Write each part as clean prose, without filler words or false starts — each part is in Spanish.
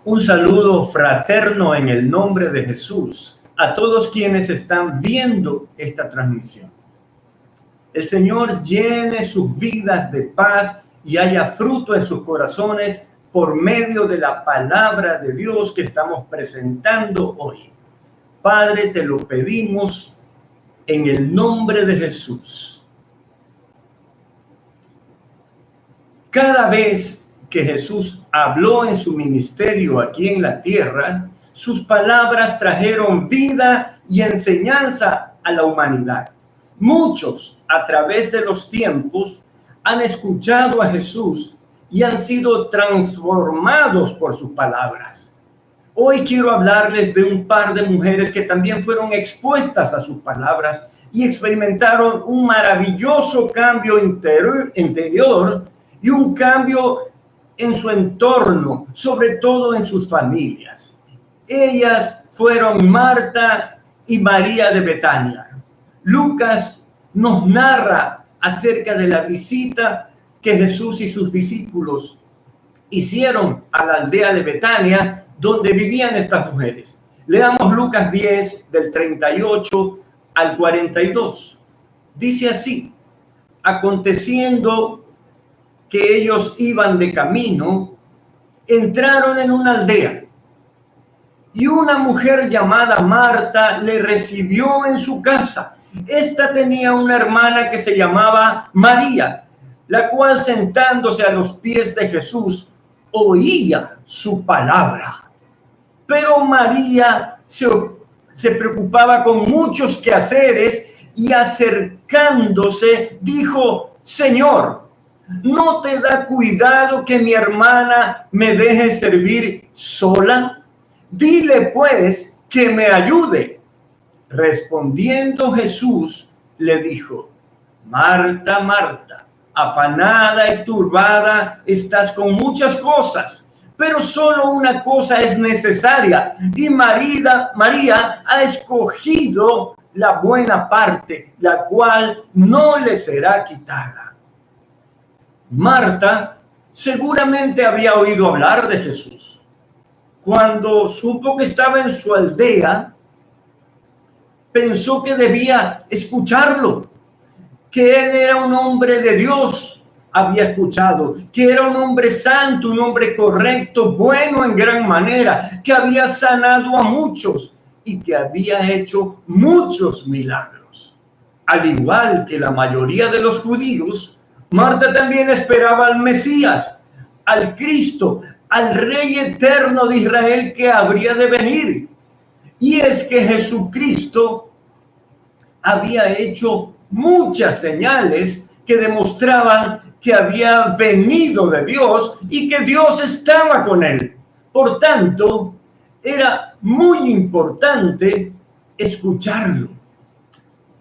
Un saludo fraterno en el nombre de Jesús a todos quienes están viendo esta transmisión. El Señor llene sus vidas de paz y haya fruto en sus corazones por medio de la palabra de Dios que estamos presentando hoy. Padre, te lo pedimos en el nombre de Jesús. Cada vez que Jesús habló en su ministerio aquí en la tierra, sus palabras trajeron vida y enseñanza a la humanidad. Muchos, a través de los tiempos, han escuchado a Jesús y han sido transformados por sus palabras. Hoy quiero hablarles de un par de mujeres que también fueron expuestas a sus palabras y experimentaron un maravilloso cambio interior y un cambio en su entorno, sobre todo en sus familias. Ellas fueron Marta y María de Betania. Lucas nos narra acerca de la visita que Jesús y sus discípulos hicieron a la aldea de Betania, donde vivían estas mujeres. Leamos Lucas 10, del 38 al 42. Dice así: aconteciendo que ellos iban de camino, entraron en una aldea y una mujer llamada Marta le recibió en su casa. Esta tenía una hermana que se llamaba María, la cual, sentándose a los pies de Jesús, oía su palabra. Pero María se preocupaba con muchos quehaceres y, acercándose, dijo: Señor, ¿no te da cuidado que mi hermana me deje servir sola? Dile pues que me ayude. Respondiendo Jesús le dijo: Marta, Marta, afanada y turbada estás con muchas cosas, pero solo una cosa es necesaria, y María ha escogido la buena parte, la cual no le será quitada. Marta seguramente había oído hablar de Jesús. Cuando supo que estaba en su aldea, pensó que debía escucharlo, que él era un hombre de Dios. Había escuchado que era un hombre santo, un hombre correcto, bueno en gran manera, que había sanado a muchos y que había hecho muchos milagros. Al igual que la mayoría de los judíos, Marta también esperaba al Mesías, al Cristo, al Rey eterno de Israel que habría de venir. Y es que Jesucristo había hecho muchas señales que demostraban que había venido de Dios y que Dios estaba con él. Por tanto, era muy importante escucharlo.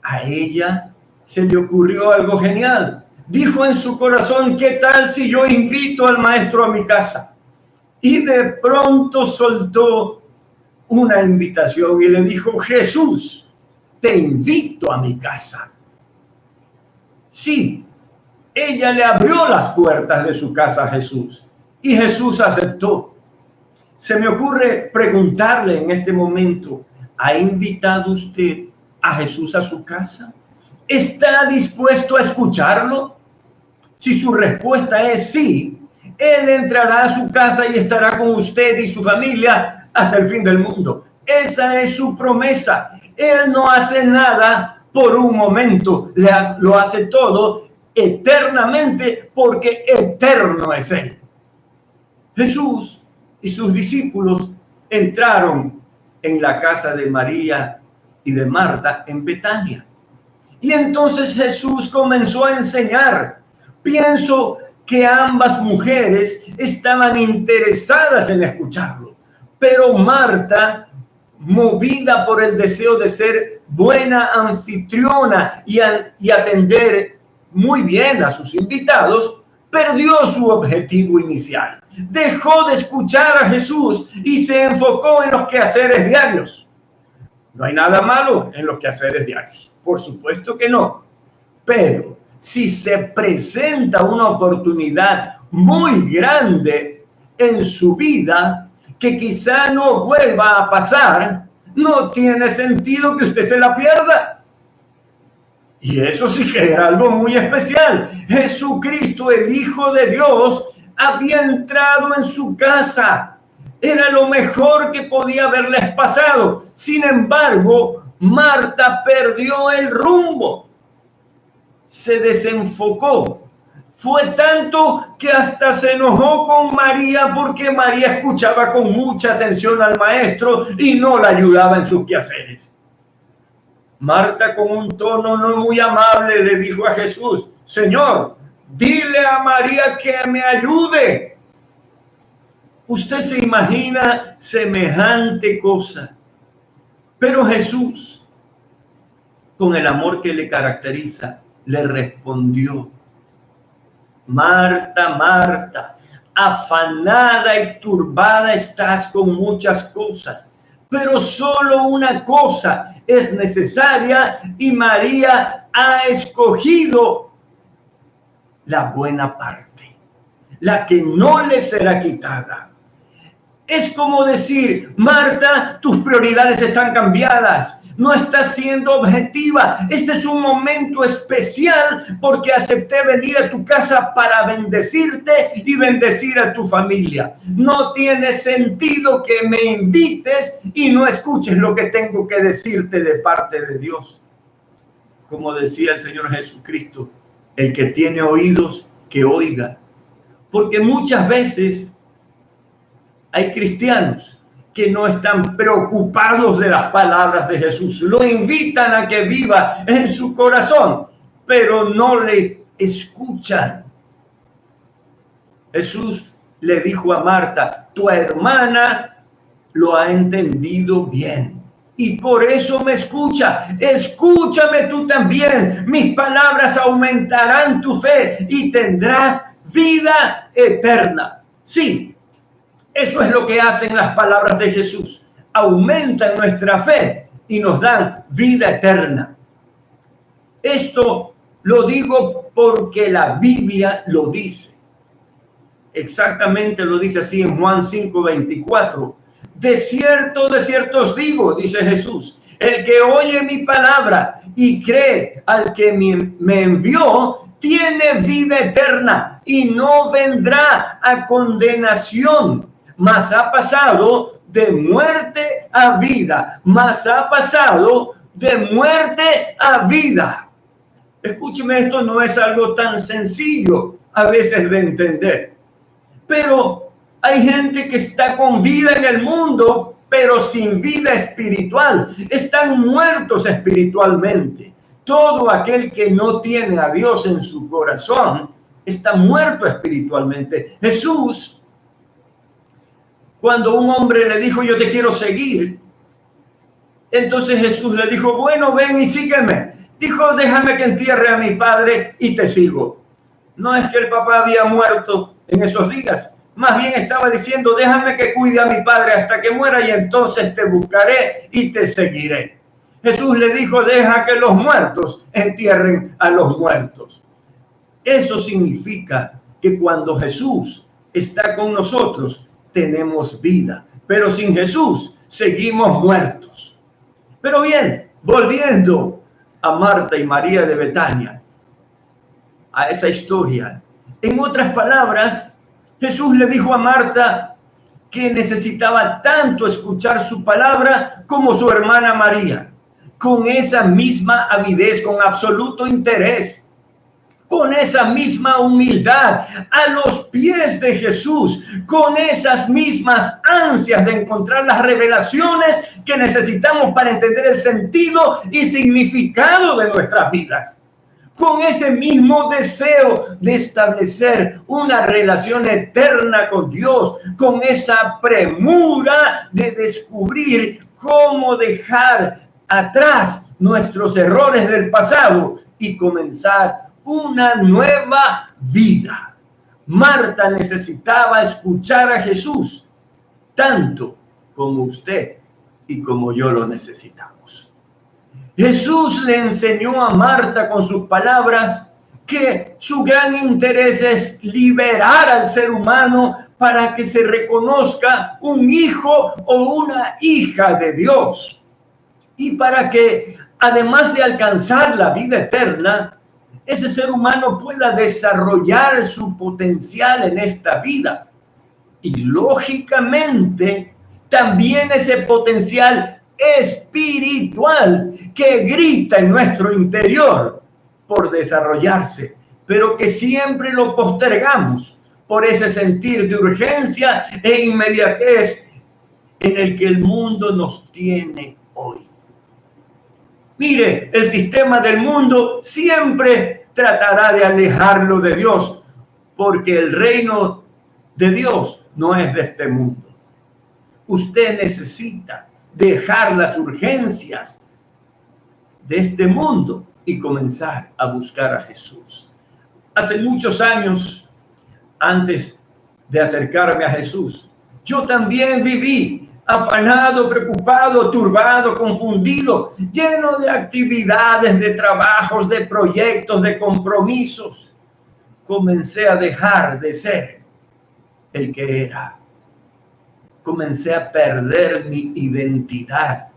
A ella se le ocurrió algo genial. Dijo en su corazón: ¿qué tal si yo invito al maestro a mi casa? Y de pronto soltó una invitación y le dijo: Jesús, te invito a mi casa. Sí, ella le abrió las puertas de su casa a Jesús y Jesús aceptó. Se me ocurre preguntarle en este momento: ¿ha invitado usted a Jesús a su casa? ¿Está dispuesto a escucharlo? Si su respuesta es sí, Él entrará a su casa y estará con usted y su familia hasta el fin del mundo. Esa es su promesa. Él no hace nada por un momento, lo hace todo eternamente, porque eterno es Él. Jesús y sus discípulos entraron en la casa de María y de Marta en Betania. Y entonces Jesús comenzó a enseñar. Pienso que ambas mujeres estaban interesadas en escucharlo, pero Marta, movida por el deseo de ser buena anfitriona y atender muy bien a sus invitados, perdió su objetivo inicial. Dejó de escuchar a Jesús y se enfocó en los quehaceres diarios. No hay nada malo en los quehaceres diarios, por supuesto que no, pero si se presenta una oportunidad muy grande en su vida que quizá no vuelva a pasar, no tiene sentido que usted se la pierda. Y eso sí que era algo muy especial. Jesucristo, el Hijo de Dios, había entrado en su casa. Era lo mejor que podía haberles pasado. Sin embargo, Marta perdió el rumbo. Se desenfocó. Fue tanto que hasta se enojó con María porque María escuchaba con mucha atención al maestro y no la ayudaba en sus quehaceres. Marta, con un tono no muy amable, le dijo a Jesús: Señor, dile a María que me ayude. Usted se imagina semejante cosa. Pero Jesús, con el amor que le caracteriza, le respondió: Marta, Marta, afanada y turbada estás con muchas cosas, pero solo una cosa es necesaria y María ha escogido la buena parte, la que no le será quitada. Es como decir: Marta, tus prioridades están cambiadas. No estás siendo objetiva. Este es un momento especial porque acepté venir a tu casa para bendecirte y bendecir a tu familia. No tiene sentido que me invites y no escuches lo que tengo que decirte de parte de Dios. Como decía el Señor Jesucristo, el que tiene oídos, que oiga. Porque muchas veces hay cristianos que no están preocupados de las palabras de Jesús. Lo invitan a que viva en su corazón, pero no le escuchan. Jesús le dijo a Marta: tu hermana lo ha entendido bien y por eso me escucha. Escúchame tú también. Mis palabras aumentarán tu fe y tendrás vida eterna. Sí. Eso es lo que hacen las palabras de Jesús. Aumentan nuestra fe y nos dan vida eterna. Esto lo digo porque la Biblia lo dice. Exactamente lo dice así en Juan 5:24. De cierto os digo, dice Jesús, el que oye mi palabra y cree al que me envió, tiene vida eterna y no vendrá a condenación, mas ha pasado de muerte a vida, mas ha pasado de muerte a vida. Escúcheme, esto no es algo tan sencillo a veces de entender, pero hay gente que está con vida en el mundo, pero sin vida espiritual. Están muertos espiritualmente. Todo aquel que no tiene a Dios en su corazón está muerto espiritualmente. Jesús, cuando un hombre le dijo: yo te quiero seguir, entonces Jesús le dijo: bueno, ven y sígueme. Dijo: déjame que entierre a mi padre y te sigo. No es que el papá había muerto en esos días, más bien estaba diciendo: déjame que cuide a mi padre hasta que muera y entonces te buscaré y te seguiré. Jesús le dijo: deja que los muertos entierren a los muertos. Eso significa que cuando Jesús está con nosotros, tenemos vida, pero sin Jesús seguimos muertos. Pero bien, volviendo a Marta y María de Betania, a esa historia, en otras palabras, Jesús le dijo a Marta que necesitaba tanto escuchar su palabra como su hermana María, con esa misma avidez, con absoluto interés, con esa misma humildad, a los pies de Jesús, con esas mismas ansias de encontrar las revelaciones que necesitamos para entender el sentido y significado de nuestras vidas. Con ese mismo deseo de establecer una relación eterna con Dios, con esa premura de descubrir cómo dejar atrás nuestros errores del pasado y comenzar una nueva vida. Marta necesitaba escuchar a Jesús tanto como usted y como yo lo necesitamos. Jesús le enseñó a Marta con sus palabras que su gran interés es liberar al ser humano para que se reconozca un hijo o una hija de Dios. Y para que, además de alcanzar la vida eterna, ese ser humano pueda desarrollar su potencial en esta vida. Y lógicamente, también ese potencial espiritual que grita en nuestro interior por desarrollarse, pero que siempre lo postergamos por ese sentir de urgencia e inmediatez en el que el mundo nos tiene hoy. Mire, el sistema del mundo siempre tratará de alejarlo de Dios, porque el reino de Dios no es de este mundo. Usted necesita dejar las urgencias de este mundo y comenzar a buscar a Jesús. Hace muchos años, antes de acercarme a Jesús, yo también viví afanado, preocupado, turbado, confundido, lleno de actividades, de trabajos, de proyectos, de compromisos. Comencé a dejar de ser el que era. Comencé a perder mi identidad.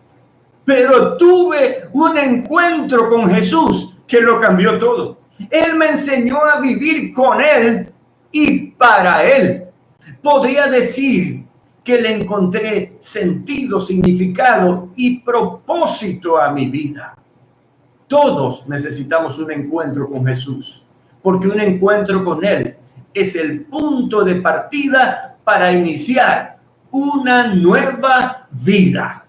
Pero tuve un encuentro con Jesús que lo cambió todo. Él me enseñó a vivir con Él y para Él. Podría decir que le encontré sentido, significado y propósito a mi vida. Todos necesitamos un encuentro con Jesús, porque un encuentro con Él es el punto de partida para iniciar una nueva vida.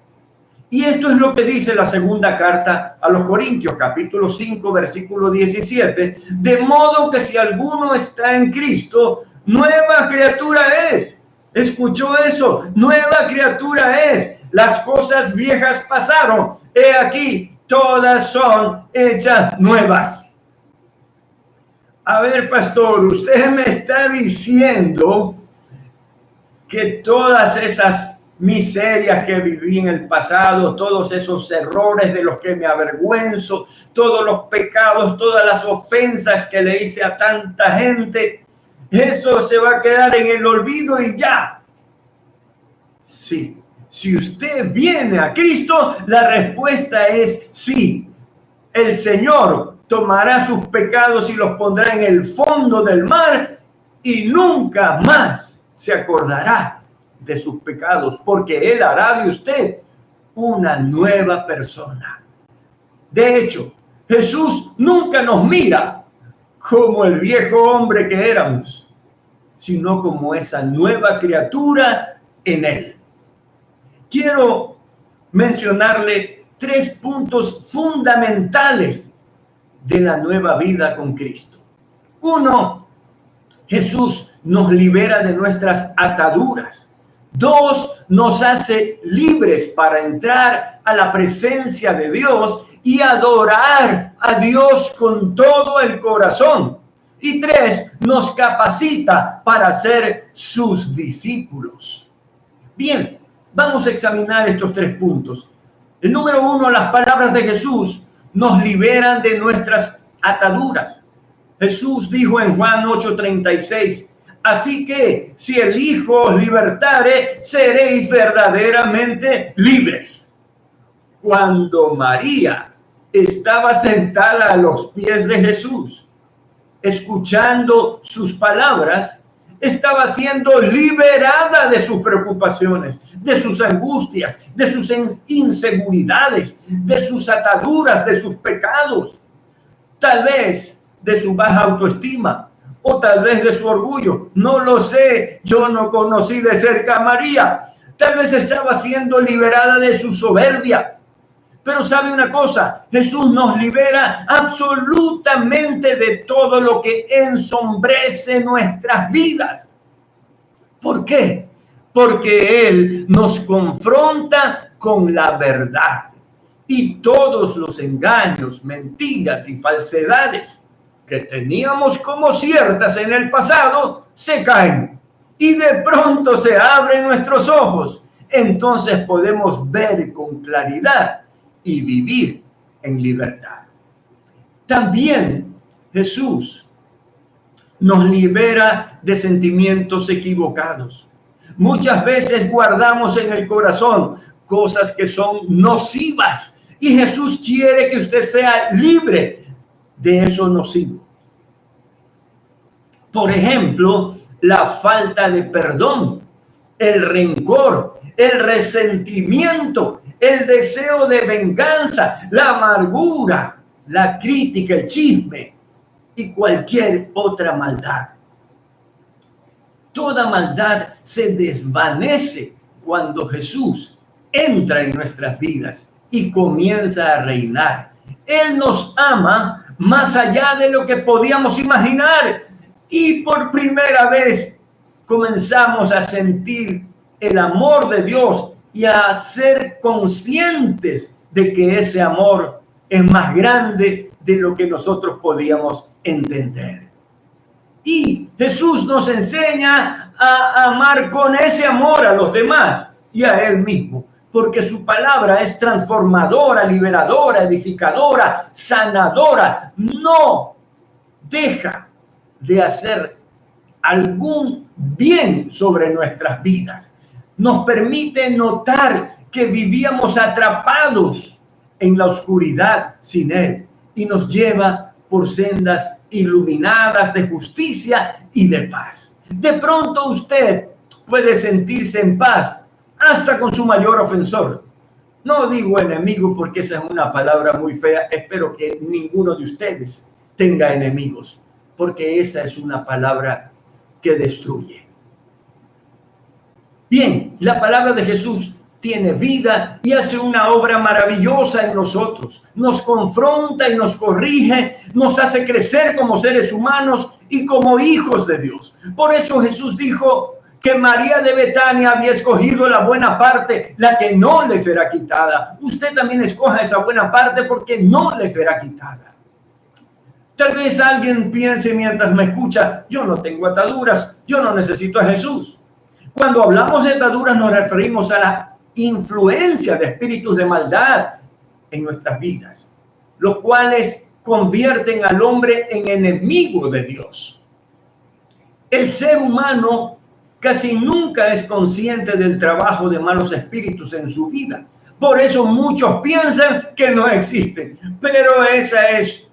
Y esto es lo que dice la segunda carta a los Corintios, capítulo 5, versículo 17. De modo que si alguno está en Cristo, nueva criatura es. ¿Escuchó eso? Nueva criatura es. Las cosas viejas pasaron. He aquí, todas son hechas nuevas. A ver, pastor, usted me está diciendo que todas esas miserias que viví en el pasado, todos esos errores de los que me avergüenzo, todos los pecados, todas las ofensas que le hice a tanta gente, eso se va a quedar en el olvido y ya. Sí, si usted viene a Cristo, la respuesta es sí. El Señor tomará sus pecados y los pondrá en el fondo del mar y nunca más se acordará de sus pecados, porque Él hará de usted una nueva persona. De hecho, Jesús nunca nos mira como el viejo hombre que éramos, sino como esa nueva criatura en Él. Quiero mencionarle 3 puntos fundamentales de la nueva vida con Cristo. 1, Jesús nos libera de nuestras ataduras. 2, nos hace libres para entrar a la presencia de Dios y adorar a Dios con todo el corazón. Y 3, nos capacita para ser sus discípulos. Bien, vamos a examinar estos 3 puntos. El número 1, las palabras de Jesús nos liberan de nuestras ataduras. Jesús dijo en Juan 8:36, así que si el Hijo os libertare, seréis verdaderamente libres. Cuando María estaba sentada a los pies de Jesús, escuchando sus palabras, estaba siendo liberada de sus preocupaciones, de sus angustias, de sus inseguridades, de sus ataduras, de sus pecados, tal vez de su baja autoestima o tal vez de su orgullo. No lo sé, yo no conocí de cerca a María. Tal vez estaba siendo liberada de su soberbia. Pero sabe una cosa, Jesús nos libera absolutamente de todo lo que ensombrece nuestras vidas. ¿Por qué? Porque Él nos confronta con la verdad y todos los engaños, mentiras y falsedades que teníamos como ciertas en el pasado se caen y de pronto se abren nuestros ojos. Entonces podemos ver con claridad y vivir en libertad. También Jesús nos libera de sentimientos equivocados. Muchas veces guardamos en el corazón cosas que son nocivas y Jesús quiere que usted sea libre de eso nocivo. Por ejemplo, la falta de perdón, el rencor, el resentimiento, el deseo de venganza, la amargura, la crítica, el chisme y cualquier otra maldad. Toda maldad se desvanece cuando Jesús entra en nuestras vidas y comienza a reinar. Él nos ama más allá de lo que podíamos imaginar y por primera vez comenzamos a sentir el amor de Dios y a ser conscientes de que ese amor es más grande de lo que nosotros podíamos entender. Y Jesús nos enseña a amar con ese amor a los demás y a Él mismo, porque su palabra es transformadora, liberadora, edificadora, sanadora. No deja de hacer algún bien sobre nuestras vidas. Nos permite notar que vivíamos atrapados en la oscuridad sin Él y nos lleva por sendas iluminadas de justicia y de paz. De pronto usted puede sentirse en paz hasta con su mayor ofensor. No digo enemigo porque esa es una palabra muy fea. Espero que ninguno de ustedes tenga enemigos, porque esa es una palabra que destruye. Bien, la palabra de Jesús tiene vida y hace una obra maravillosa en nosotros. Nos confronta y nos corrige, nos hace crecer como seres humanos y como hijos de Dios. Por eso Jesús dijo que María de Betania había escogido la buena parte, la que no le será quitada. Usted también escoja esa buena parte porque no le será quitada. Tal vez alguien piense mientras me escucha, yo no tengo ataduras, yo no necesito a Jesús. Cuando hablamos de ataduras nos referimos a la influencia de espíritus de maldad en nuestras vidas, los cuales convierten al hombre en enemigo de Dios. El ser humano casi nunca es consciente del trabajo de malos espíritus en su vida. Por eso muchos piensan que no existen, pero esa es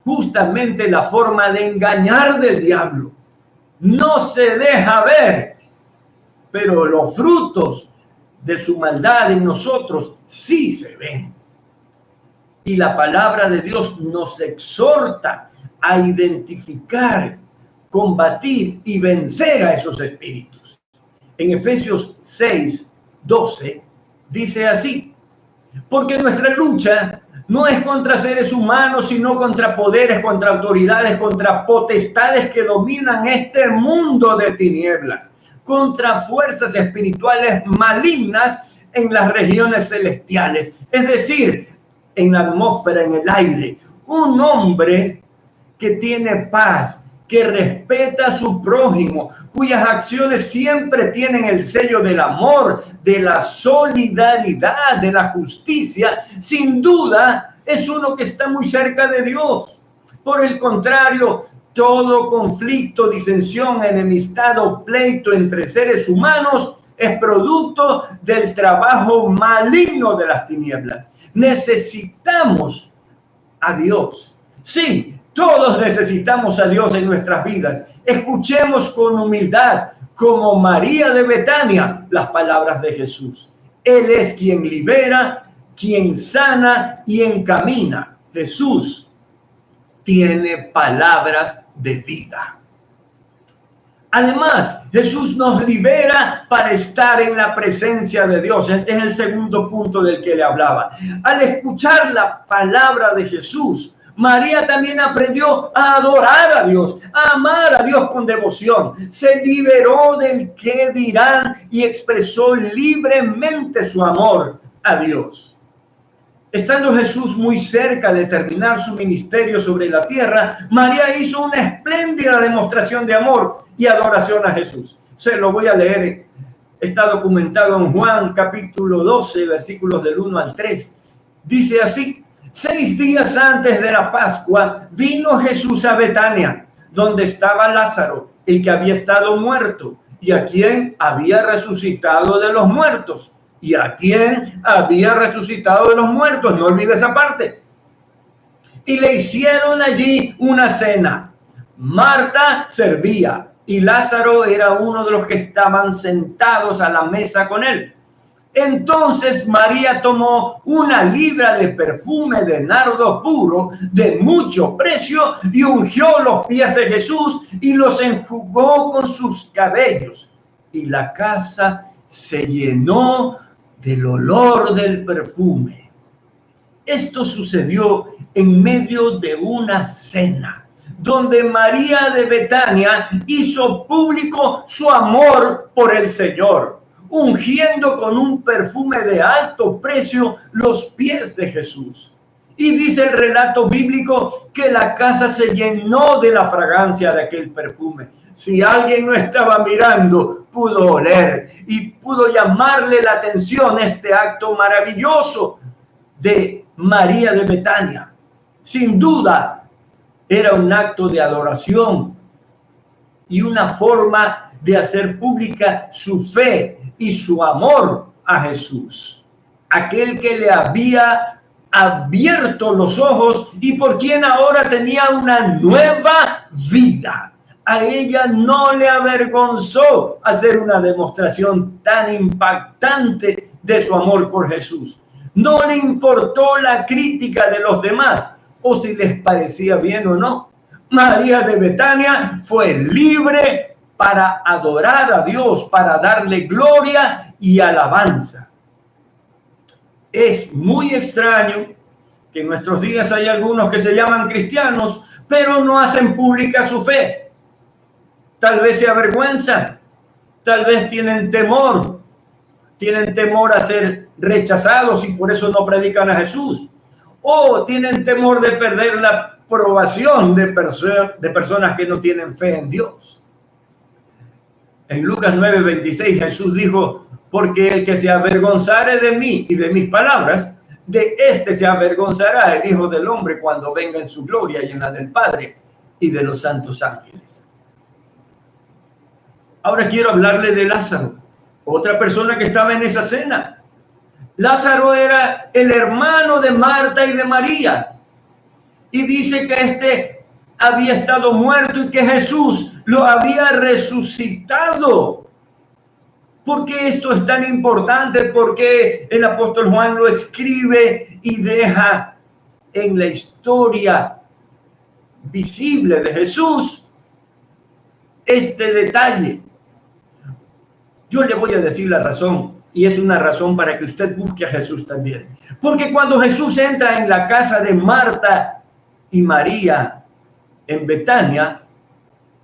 justamente la forma de engañar del diablo. No se deja ver, pero los frutos de su maldad en nosotros sí se ven. Y la palabra de Dios nos exhorta a identificar, combatir y vencer a esos espíritus. En Efesios 6:12 dice así: porque nuestra lucha no es contra seres humanos, sino contra poderes, contra autoridades, contra potestades que dominan este mundo de tinieblas, contra fuerzas espirituales malignas en las regiones celestiales, es decir, en la atmósfera, en el aire. Un hombre que tiene paz, que respeta a su prójimo, cuyas acciones siempre tienen el sello del amor, de la solidaridad, de la justicia, sin duda es uno que está muy cerca de Dios. Por el contrario, todo conflicto, disensión, enemistad o pleito entre seres humanos es producto del trabajo maligno de las tinieblas. Necesitamos a Dios. Sí, todos necesitamos a Dios en nuestras vidas. Escuchemos con humildad, como María de Betania, las palabras de Jesús. Él es quien libera, quien sana y encamina. Jesús tiene palabras de vida. Además, Jesús nos libera para estar en la presencia de Dios. Este es el segundo punto del que le hablaba. Al escuchar la palabra de Jesús, María también aprendió a adorar a Dios, a amar a Dios con devoción. Se liberó del qué dirán y expresó libremente su amor a Dios. Estando Jesús muy cerca de terminar su ministerio sobre la tierra, María hizo una espléndida demostración de amor y adoración a Jesús. Se lo voy a leer. Está documentado en Juan capítulo 12, versículos del 1 al 3. Dice así: 6 días antes de la Pascua vino Jesús a Betania, donde estaba Lázaro, el que había estado muerto, y a quien había resucitado de los muertos, y a quien había resucitado de los muertos, no olvides esa parte. Y le hicieron allí una cena. Marta servía y Lázaro era uno de los que estaban sentados a la mesa con él. Entonces María tomó 1 libra de perfume de nardo puro de mucho precio y ungió los pies de Jesús y los enjugó con sus cabellos. Y la casa se llenó del olor del perfume. Esto sucedió en medio de una cena, donde María de Betania hizo público su amor por el Señor, ungiendo con un perfume de alto precio los pies de Jesús. Y dice el relato bíblico que la casa se llenó de la fragancia de aquel perfume. Si alguien no estaba mirando, pudo oler y pudo llamarle la atención este acto maravilloso de María de Betania. Sin duda, era un acto de adoración y una forma de hacer pública su fe y su amor a Jesús, aquel que le había abierto los ojos y por quien ahora tenía una nueva vida. A ella no le avergonzó hacer una demostración tan impactante de su amor por Jesús. No le importó la crítica de los demás o si les parecía bien o no. María de Betania fue libre para adorar a Dios, para darle gloria y alabanza. Es muy extraño que en nuestros días hay algunos que se llaman cristianos, pero no hacen pública su fe. Tal vez se avergüenzan, tal vez tienen temor a ser rechazados y por eso no predican a Jesús. O tienen temor de perder la aprobación de personas que no tienen fe en Dios. En Lucas 9:26 Jesús dijo, porque el que se avergonzare de mí y de mis palabras, de este se avergonzará el Hijo del Hombre cuando venga en su gloria y en la del Padre y de los santos ángeles. Ahora quiero hablarle de Lázaro, otra persona que estaba en esa cena. Lázaro era el hermano de Marta y de María. Y dice que este había estado muerto y que Jesús lo había resucitado. ¿Por qué esto es tan importante? Porque el apóstol Juan lo escribe y deja en la historia visible de Jesús este detalle. Yo le voy a decir la razón, y es una razón para que usted busque a Jesús también. Porque cuando Jesús entra en la casa de Marta y María en Betania,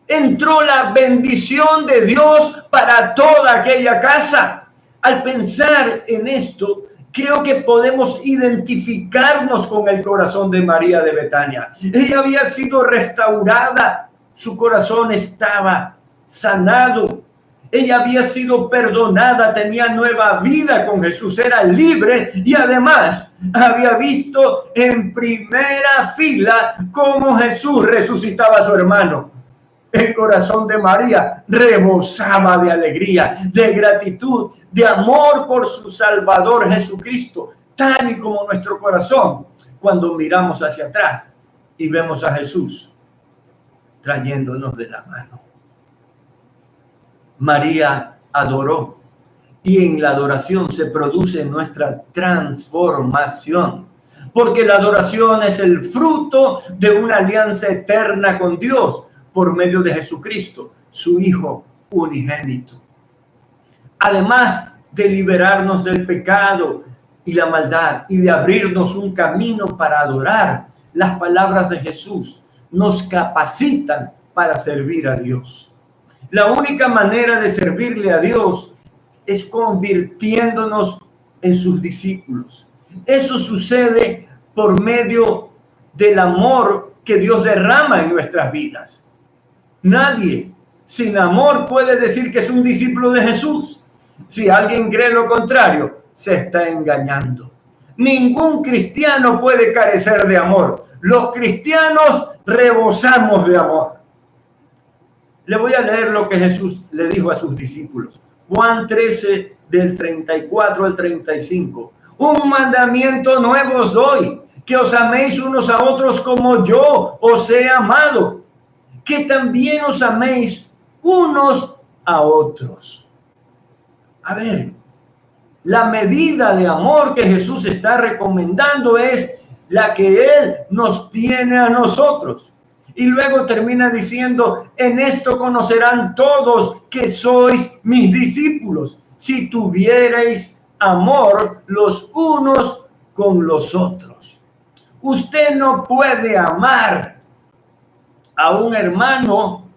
entró la bendición de Dios para toda aquella casa. Al pensar en esto, creo que podemos identificarnos con el corazón de María de Betania. Ella había sido restaurada, su corazón estaba sanado. Ella había sido perdonada, tenía nueva vida con Jesús, era libre y además había visto en primera fila cómo Jesús resucitaba a su hermano. El corazón de María rebosaba de alegría, de gratitud, de amor por su Salvador Jesucristo, tal y como nuestro corazón cuando miramos hacia atrás y vemos a Jesús trayéndonos de la mano. María adoró y en la adoración se produce nuestra transformación, porque la adoración es el fruto de una alianza eterna con Dios por medio de Jesucristo, su Hijo unigénito. Además de liberarnos del pecado y la maldad y de abrirnos un camino para adorar, las palabras de Jesús nos capacitan para servir a Dios. La única manera de servirle a Dios es convirtiéndonos en sus discípulos. Eso sucede por medio del amor que Dios derrama en nuestras vidas. Nadie sin amor puede decir que es un discípulo de Jesús. Si alguien cree lo contrario, se está engañando. Ningún cristiano puede carecer de amor. Los cristianos rebosamos de amor. Le voy a leer lo que Jesús le dijo a sus discípulos. Juan 13, del 34 al 35. Un mandamiento nuevo os doy, que os améis unos a otros como yo os he amado, que también os améis unos a otros. A ver, la medida de amor que Jesús está recomendando es la que Él nos tiene a nosotros. Y luego termina diciendo, en esto conocerán todos que sois mis discípulos, si tuvierais amor los unos con los otros. Usted no puede amar a un hermano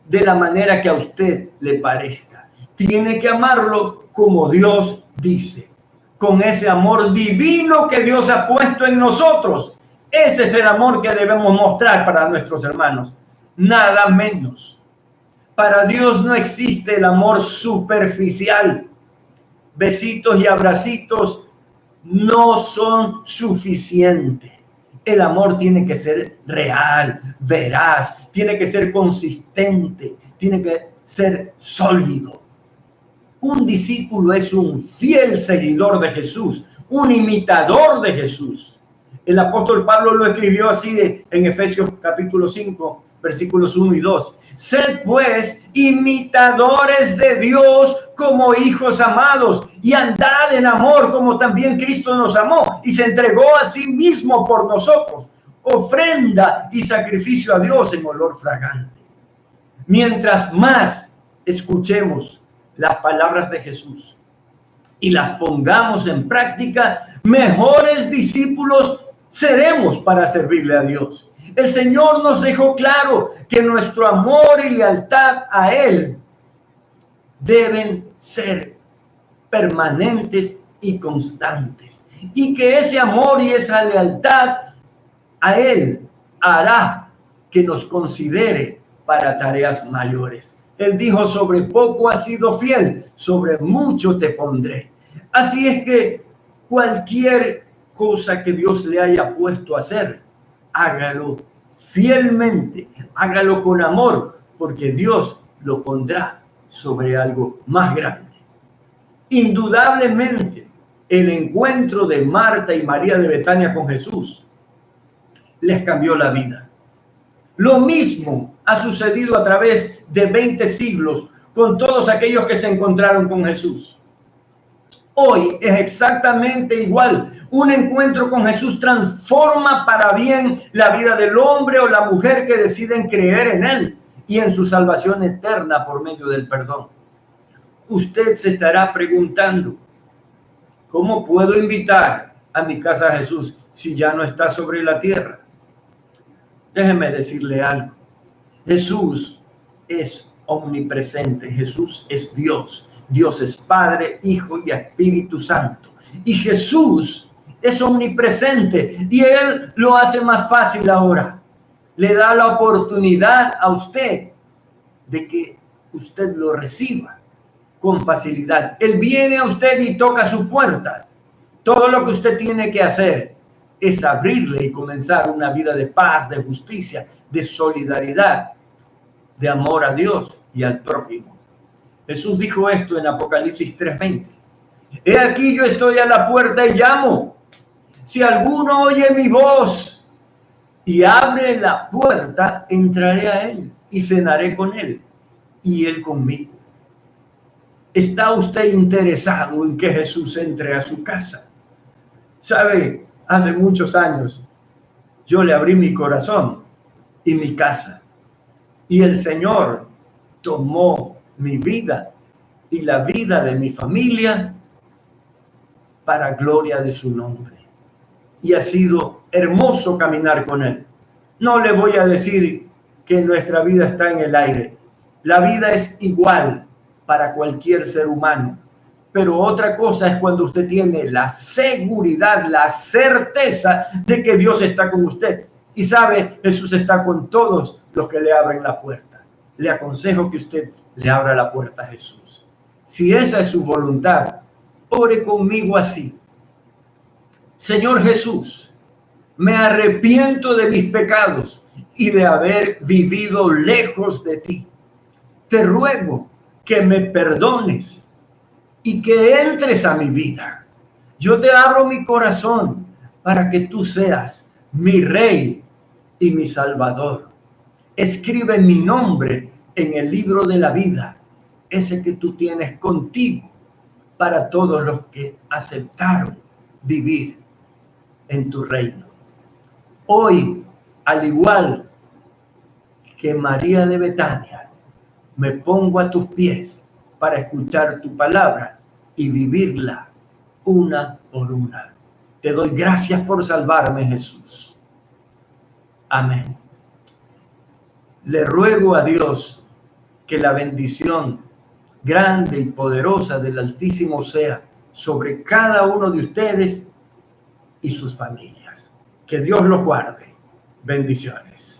de la manera que a usted le parezca. Tiene que amarlo como Dios dice, con ese amor divino que Dios ha puesto en nosotros. Ese es el amor que debemos mostrar para nuestros hermanos, nada menos. Para Dios no existe el amor superficial. Besitos y abracitos no son suficientes. El amor tiene que ser real, veraz, tiene que ser consistente, tiene que ser sólido. Un discípulo es un fiel seguidor de Jesús, un imitador de Jesús. El apóstol Pablo lo escribió así en Efesios capítulo 5, versículos 1 y 2. Sed pues imitadores de Dios como hijos amados y andad en amor como también Cristo nos amó y se entregó a sí mismo por nosotros, ofrenda y sacrificio a Dios en olor fragante. Mientras más escuchemos las palabras de Jesús y las pongamos en práctica, mejores discípulos seremos para servirle a Dios. El Señor nos dejó claro que nuestro amor y lealtad a Él deben ser permanentes y constantes, y que ese amor y esa lealtad a Él hará que nos considere para tareas mayores. Él dijo, sobre poco has sido fiel, sobre mucho te pondré. Así es que cualquier cosa que Dios le haya puesto a hacer, hágalo fielmente, hágalo con amor, porque Dios lo pondrá sobre algo más grande. Indudablemente, el encuentro de Marta y María de Betania con Jesús les cambió la vida. Lo mismo ha sucedido a través de 20 siglos con todos aquellos que se encontraron con Jesús. Hoy es exactamente igual. Un encuentro con Jesús transforma para bien la vida del hombre o la mujer que deciden creer en Él y en su salvación eterna por medio del perdón. Usted se estará preguntando, ¿cómo puedo invitar a mi casa a Jesús si ya no está sobre la tierra? Déjeme decirle algo. Jesús es omnipresente. Jesús es Dios. Dios es Padre, Hijo y Espíritu Santo. Y Jesús es omnipresente y Él lo hace más fácil ahora. Le da la oportunidad a usted de que usted lo reciba con facilidad. Él viene a usted y toca su puerta. Todo lo que usted tiene que hacer es abrirle y comenzar una vida de paz, de justicia, de solidaridad, de amor a Dios y al prójimo. Jesús dijo esto en Apocalipsis 3:20. He aquí yo estoy a la puerta y llamo. Si alguno oye mi voz y abre la puerta, entraré a él y cenaré con él y él conmigo. ¿Está usted interesado en que Jesús entre a su casa? ¿Sabe? Hace muchos años yo le abrí mi corazón y mi casa y el Señor tomó mi vida y la vida de mi familia para gloria de su nombre. Y ha sido hermoso caminar con Él. No le voy a decir que nuestra vida está en el aire. La vida es igual para cualquier ser humano. Pero otra cosa es cuando usted tiene la seguridad, la certeza de que Dios está con usted. Y sabe, Jesús está con todos los que le abren la puerta. Le aconsejo que usted le abra la puerta a Jesús. Si esa es su voluntad, ore conmigo así. Señor Jesús, me arrepiento de mis pecados y de haber vivido lejos de ti. Te ruego que me perdones y que entres a mi vida. Yo te abro mi corazón para que tú seas mi Rey y mi Salvador. Escribe mi nombre en el libro de la vida, ese que tú tienes contigo para todos los que aceptaron vivir en tu reino. Hoy, al igual que María de Betania, me pongo a tus pies para escuchar tu palabra y vivirla una por una. Te doy gracias por salvarme, Jesús. Amén. Le ruego a Dios que la bendición grande y poderosa del Altísimo sea sobre cada uno de ustedes y sus familias. Que Dios los guarde. Bendiciones.